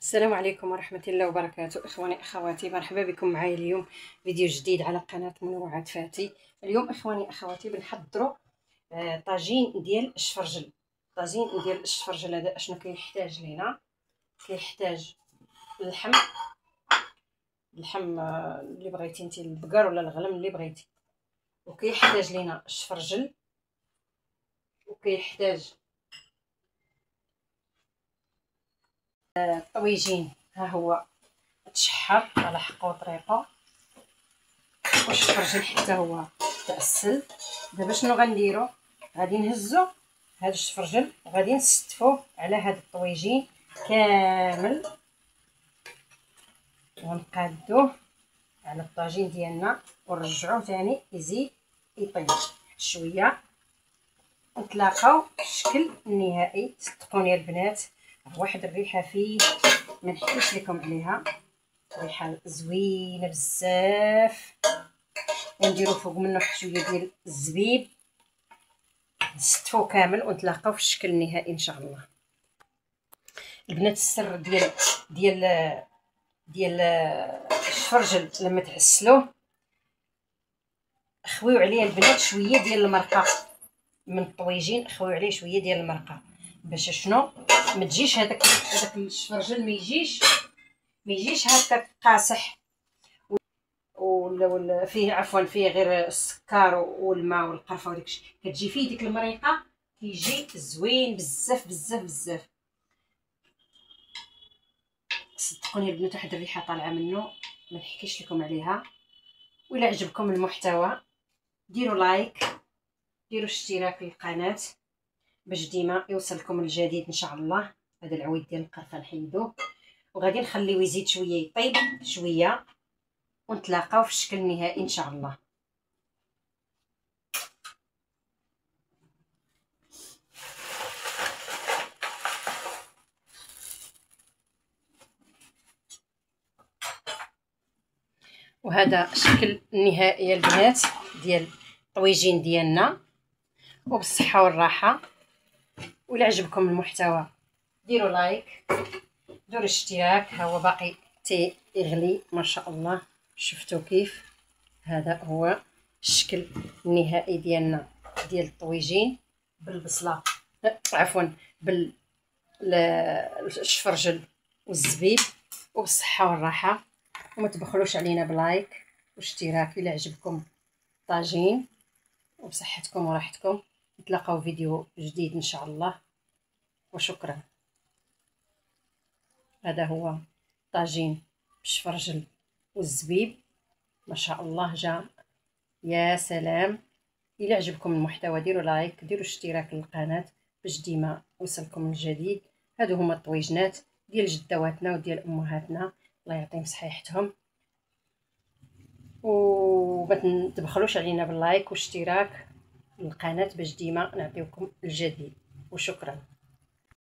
السلام عليكم ورحمة الله وبركاته. إخواني أخواتي، مرحبا بكم معايا اليوم فيديو جديد على قناة منوعات فاتي. اليوم إخواني أخواتي بنحضروا طاجين ديال الشفرجل. طاجين ديال الشفرجل هذا اشنو كيحتاج لينا؟ كيحتاج اللحم اللي بغيتي انت، البقر ولا الغلم اللي بغيتي، وكيحتاج لينا الشفرجل، وكيحتاج الطويجين. ها هو تشحر على حقه وطريقه، والشفرجل حتى هو تأسل. دابا شنو غنديرو؟ غادي نهزو هاد الشفرجل وغادي نستفوه على هاد الطويجين كامل، ونقادوه على الطاجين ديالنا ونرجعوه ثاني يزيد يطيب شويه، ونتلاقاو في الشكل النهائي. صدقوني البنات، واحد الريحه فيه ما نحكيش لكم عليها، ريحه زوينه بزاف. ونديرو فوق منه شويه ديال الزبيب، نستفو كامل ونتلاقاو في الشكل النهائي ان شاء الله. البنات السر ديال الشفرجل لما تعسلوه، خويو عليه البنات شويه ديال المرقه من الطويجين، خويو عليه شويه ديال المرقه باش شنو ما تجيش هذاك الشفرجل ما يجيش هكا قاصح، ولا فيه عفوا فيه غير السكر والماء والقرفه وداكشي، كتجي فيه ديك المريقه كيجي زوين بزاف بزاف بزاف. صدقوني البنات، واحد الريحه طالعه منه ما نحكيش لكم عليها. وإلا عجبكم المحتوى ديروا لايك، ديروا اشتراك للقناه باش ديما يوصلكم الجديد ان شاء الله. هذا العويد ديال القرفه نحيدوه وغادي نخليوه يزيد شويه يطيب شويه، ونتلاقاو في الشكل النهائي ان شاء الله. وهذا الشكل النهائي يا البنات ديال الطويجين ديالنا، وبالصحه والراحه. وإلا عجبكم المحتوى ديروا لايك، ديروا اشتراك. ها هو باقي يغلي ما شاء الله. شفتوا كيف؟ هذا هو الشكل النهائي ديالنا ديال الطويجين بالبصله، عفوا بالشفرجل والزبيب. وبالصحه والراحه، وما تبخلوش علينا بلايك واشتراك الى عجبكم الطاجين. وبصحتكم وراحتكم، نتلاقاو فيديو جديد ان شاء الله، وشكرا. هذا هو طاجين بالشفرجل والزبيب، ما شاء الله جا يا سلام. الى عجبكم المحتوى ديروا لايك، ديروا اشتراك للقناه باش ديما يوصلكم الجديد. هادو هما الطويجنات ديال جدواتنا وديال امهاتنا، الله يعطيهم صحيحتهم. وما تبخلوش علينا باللايك واشتراك للقناه باش ديما نعطيوكم الجديد، وشكرا.